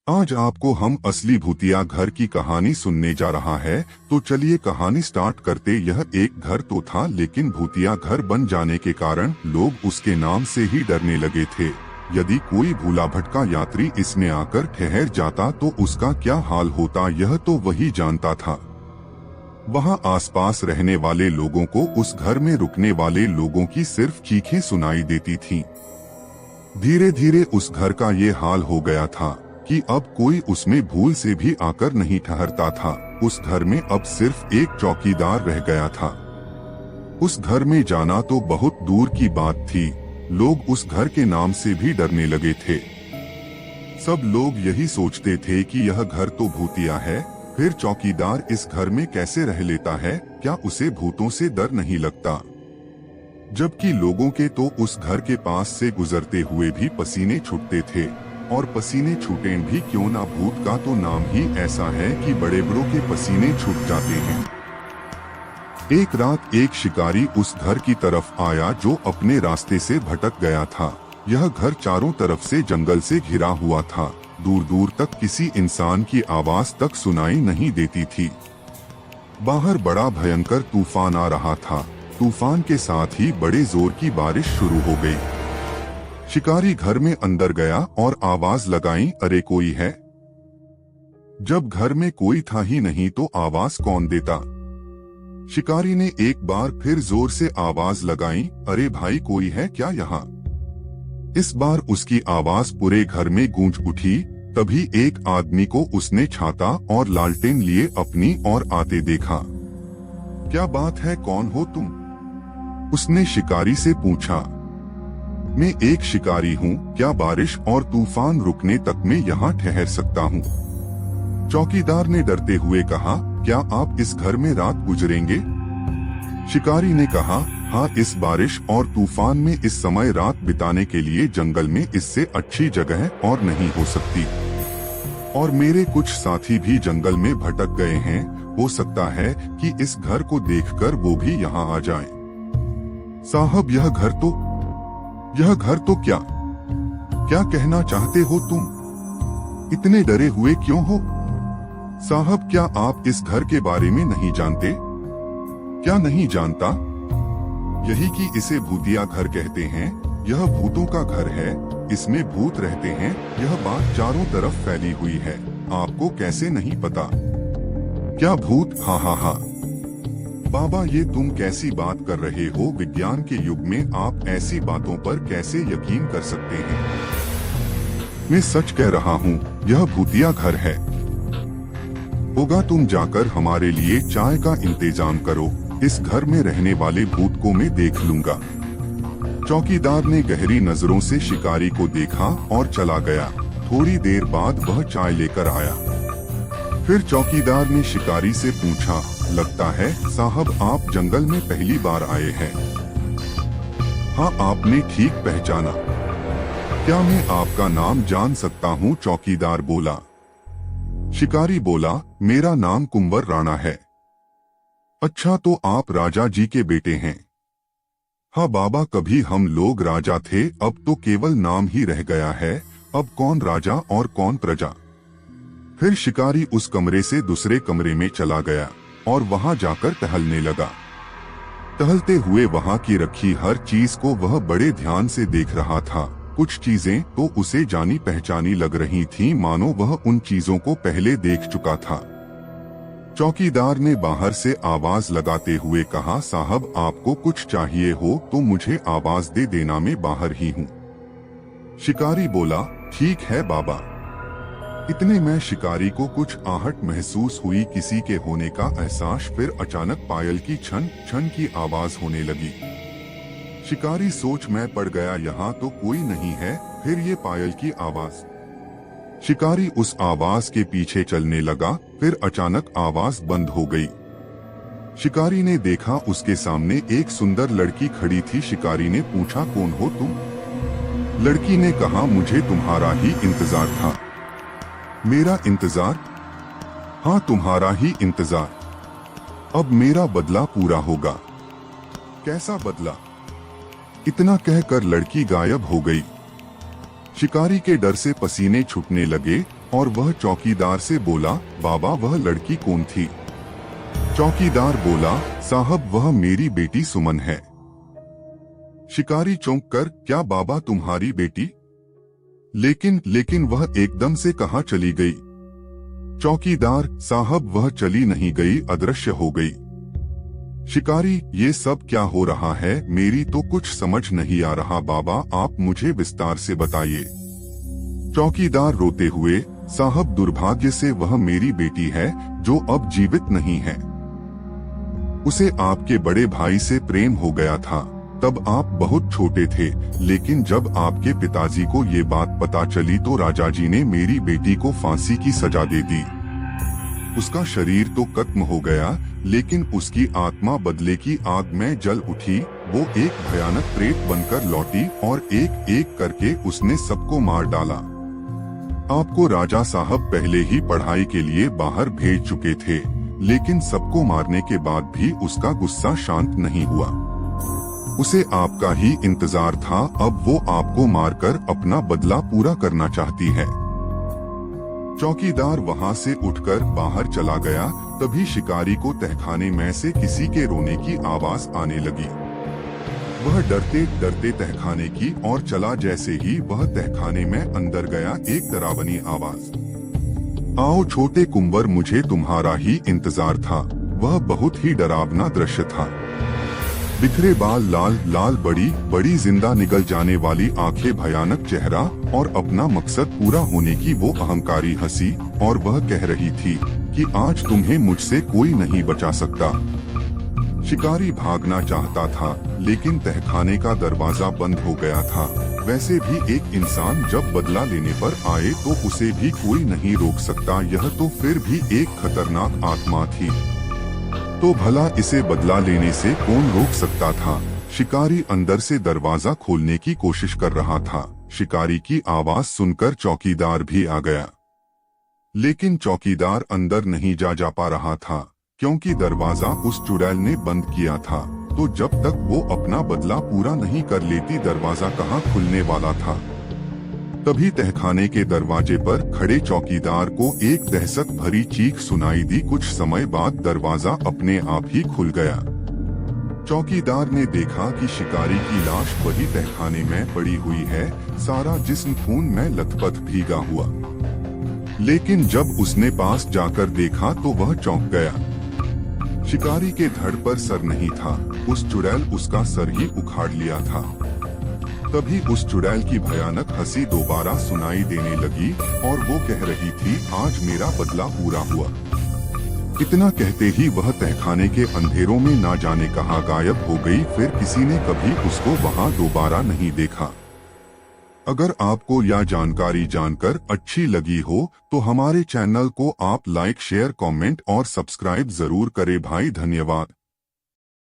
आज आपको हम असली भूतिया घर की कहानी सुनने जा रहा है। तो चलिए कहानी स्टार्ट करते। यह एक घर तो था, लेकिन भूतिया घर बन जाने के कारण लोग उसके नाम से ही डरने लगे थे। यदि कोई भूला भटका यात्री इसमें आकर ठहर जाता तो उसका क्या हाल होता, यह तो वही जानता था। वहां आसपास रहने वाले लोगों को उस घर में रुकने वाले लोगों की सिर्फ चीखें सुनाई देती थीं। धीरे धीरे उस घर का ये हाल हो गया था कि अब कोई उसमें भूल से भी आकर नहीं ठहरता था। उस घर में अब सिर्फ एक चौकीदार रह गया था। उस घर में जाना तो बहुत दूर की बात थी। लोग उस घर के नाम से भी डरने लगे थे। सब लोग यही सोचते थे कि यह घर तो भूतिया है, फिर चौकीदार इस घर में कैसे रह लेता है, क्या उसे भूतों से डर नहीं लगता। जबकि लोगों के तो उस घर के पास से गुजरते हुए भी पसीने छूटते थे, और पसीने छूटे भी क्यों ना, भूत का तो नाम ही ऐसा है कि बड़े बड़ों के पसीने छूट जाते हैं। एक रात एक शिकारी उस घर की तरफ आया जो अपने रास्ते से भटक गया था। यह घर चारों तरफ से जंगल से घिरा हुआ था। दूर दूर तक किसी इंसान की आवाज तक सुनाई नहीं देती थी। बाहर बड़ा भयंकर तूफान आ रहा था। तूफान के साथ ही बड़े जोर की बारिश शुरू हो गई। शिकारी घर में अंदर गया और आवाज लगाई, अरे कोई है। जब घर में कोई था ही नहीं तो आवाज कौन देता। शिकारी ने एक बार फिर जोर से आवाज लगाई, अरे भाई कोई है क्या यहाँ। इस बार उसकी आवाज पूरे घर में गूंज उठी। तभी एक आदमी को उसने छाता और लालटेन लिए अपनी ओर आते देखा। क्या बात है, कौन हो तुम? उसने शिकारी से पूछा। मैं एक शिकारी हूँ, क्या बारिश और तूफान रुकने तक मैं यहाँ ठहर सकता हूँ? चौकीदार ने डरते हुए कहा, क्या आप इस घर में रात गुजरेंगे? शिकारी ने कहा, हाँ, इस बारिश और तूफान में इस समय रात बिताने के लिए जंगल में इससे अच्छी जगह और नहीं हो सकती। और मेरे कुछ साथी भी जंगल में भटक गए हैं, हो सकता है कि इस घर को देखकर वो भी यहाँ आ जाएं। साहब यह घर तो क्या कहना चाहते हो तुम? इतने डरे हुए क्यों हो? साहब क्या आप इस घर के बारे में नहीं जानते? क्या नहीं जानता? यही कि इसे भूतिया घर कहते हैं। यह भूतों का घर है, इसमें भूत रहते हैं। यह बात चारों तरफ फैली हुई है, आपको कैसे नहीं पता? क्या भूत? हाँ हाँ हाँ। बाबा ये तुम कैसी बात कर रहे हो? विज्ञान के युग में आप ऐसी बातों पर कैसे यकीन कर सकते हैं? मैं सच कह रहा हूँ, यह भूतिया घर है। होगा तुम जाकर हमारे लिए चाय का इंतजाम करो, इस घर में रहने वाले भूत को मैं देख लूंगा। चौकीदार ने गहरी नजरों से शिकारी को देखा और चला गया। थोड़ी देर बाद वह चाय लेकर आया। फिर चौकीदार ने शिकारी से पूछा, लगता है साहब आप जंगल में पहली बार आए हैं? हाँ, आपने ठीक पहचाना। क्या मैं आपका नाम जान सकता हूँ? चौकीदार बोला। शिकारी बोला, मेरा नाम कुंवर राणा है। अच्छा, तो आप राजा जी के बेटे हैं? हाँ बाबा, कभी हम लोग राजा थे, अब तो केवल नाम ही रह गया है। अब कौन राजा और कौन प्रजा। फिर शिकारी उस कमरे से दूसरे कमरे में चला गया और वहां जाकर टहलने लगा। टहलते हुए वहां की रखी हर चीज को वह बड़े ध्यान से देख रहा था। कुछ चीजें तो उसे जानी पहचानी लग रही थीं, मानो वह उन चीजों को पहले देख चुका था। चौकीदार ने बाहर से आवाज लगाते हुए कहा, साहब आपको कुछ चाहिए हो तो मुझे आवाज दे देना, मैं बाहर ही हूँ। शिकारी बोला, ठीक है बाबा। इतने में शिकारी को कुछ आहट महसूस हुई, किसी के होने का एहसास। फिर अचानक पायल की छन छन की आवाज होने लगी। शिकारी सोच में पड़ गया, यहाँ तो कोई नहीं है। फिर ये पायल की आवाज। शिकारी उस आवाज के पीछे चलने लगा। फिर अचानक आवाज बंद हो गई। शिकारी ने देखा उसके सामने एक सुंदर लड़की खड़ी थी। शिकारी ने पूछा, कौन हो तुम? लड़की ने कहा, मुझे तुम्हारा ही इंतजार था। मेरा इंतजार? हाँ, तुम्हारा ही इंतजार। अब मेरा बदला पूरा होगा। कैसा बदला? इतना कहकर लड़की गायब हो गई। शिकारी के डर से पसीने छूटने लगे। और वह चौकीदार से बोला, बाबा वह लड़की कौन थी? चौकीदार बोला, साहब वह मेरी बेटी सुमन है। शिकारी चौंक कर, क्या बाबा तुम्हारी बेटी? लेकिन वह एकदम से कहाँ चली गई? चौकीदार, साहब वह चली नहीं गई, अदृश्य हो गई। शिकारी, ये सब क्या हो रहा है? मेरी तो कुछ समझ नहीं आ रहा बाबा, आप मुझे विस्तार से बताइए। चौकीदार रोते हुए, साहब दुर्भाग्य से वह मेरी बेटी है जो अब जीवित नहीं है। उसे आपके बड़े भाई से प्रेम हो गया था, तब आप बहुत छोटे थे, लेकिन जब आपके पिताजी को ये बात पता चली तो राजा जी ने मेरी बेटी को फांसी की सजा दे दी। उसका शरीर तो खत्म हो गया, लेकिन उसकी आत्मा बदले की आग में जल उठी। वो एक भयानक प्रेत बनकर लौटी और एक एक करके उसने सबको मार डाला। आपको राजा साहब पहले ही पढ़ाई के लिए बाहर भेज चुके थे, लेकिन सबको मारने के बाद भी उसका गुस्सा शांत नहीं हुआ। उसे आपका ही इंतजार था, अब वो आपको मारकर अपना बदला पूरा करना चाहती है। चौकीदार वहां से उठकर बाहर चला गया। तभी शिकारी को तहखाने में से किसी के रोने की आवाज आने लगी। वह डरते डरते तहखाने की ओर चला। जैसे ही वह तहखाने में अंदर गया, एक डरावनी आवाज, आओ छोटे कुंवर, मुझे तुम्हारा ही इंतजार था। वह बहुत ही डरावना दृश्य था। बिखरे बाल, लाल लाल बड़ी बड़ी जिंदा निगल जाने वाली आंखें, भयानक चेहरा और अपना मकसद पूरा होने की वो अहंकारी हंसी। और वह कह रही थी कि आज तुम्हें मुझसे कोई नहीं बचा सकता। शिकारी भागना चाहता था, लेकिन तहखाने का दरवाजा बंद हो गया था। वैसे भी एक इंसान जब बदला लेने पर आए तो उसे भी कोई नहीं रोक सकता। यह तो फिर भी एक खतरनाक आत्मा थी, तो भला इसे बदला लेने से कौन रोक सकता था? शिकारी अंदर से दरवाजा खोलने की कोशिश कर रहा था। शिकारी की आवाज सुनकर चौकीदार भी आ गया, लेकिन चौकीदार अंदर नहीं जा पा रहा था, क्योंकि दरवाजा उस चुड़ैल ने बंद किया था। तो जब तक वो अपना बदला पूरा नहीं कर लेती, दरवाजा कहाँ खुलने वाला था। तभी तहखाने के दरवाजे पर खड़े चौकीदार को एक दहशत भरी चीख सुनाई दी। कुछ समय बाद दरवाजा अपने आप ही खुल गया। चौकीदार ने देखा कि शिकारी की लाश वही तहखाने में पड़ी हुई है, सारा जिस्म खून में लथपथ भीगा हुआ। लेकिन जब उसने पास जाकर देखा तो वह चौंक गया। शिकारी के धड़ पर सर नहीं था, उस चुड़ैल उसका सर ही उखाड़ लिया था। तभी उस चुड़ैल की भयानक हंसी दोबारा सुनाई देने लगी और वो कह रही थी, आज मेरा बदला पूरा हुआ। इतना कहते ही वह तहखाने के अंधेरों में ना जाने कहां गायब हो गई। फिर किसी ने कभी उसको वहां दोबारा नहीं देखा। अगर आपको यह जानकारी जानकर अच्छी लगी हो तो हमारे चैनल को आप लाइक, शेयर, कमेंट और सब्सक्राइब जरूर करें भाई। धन्यवाद।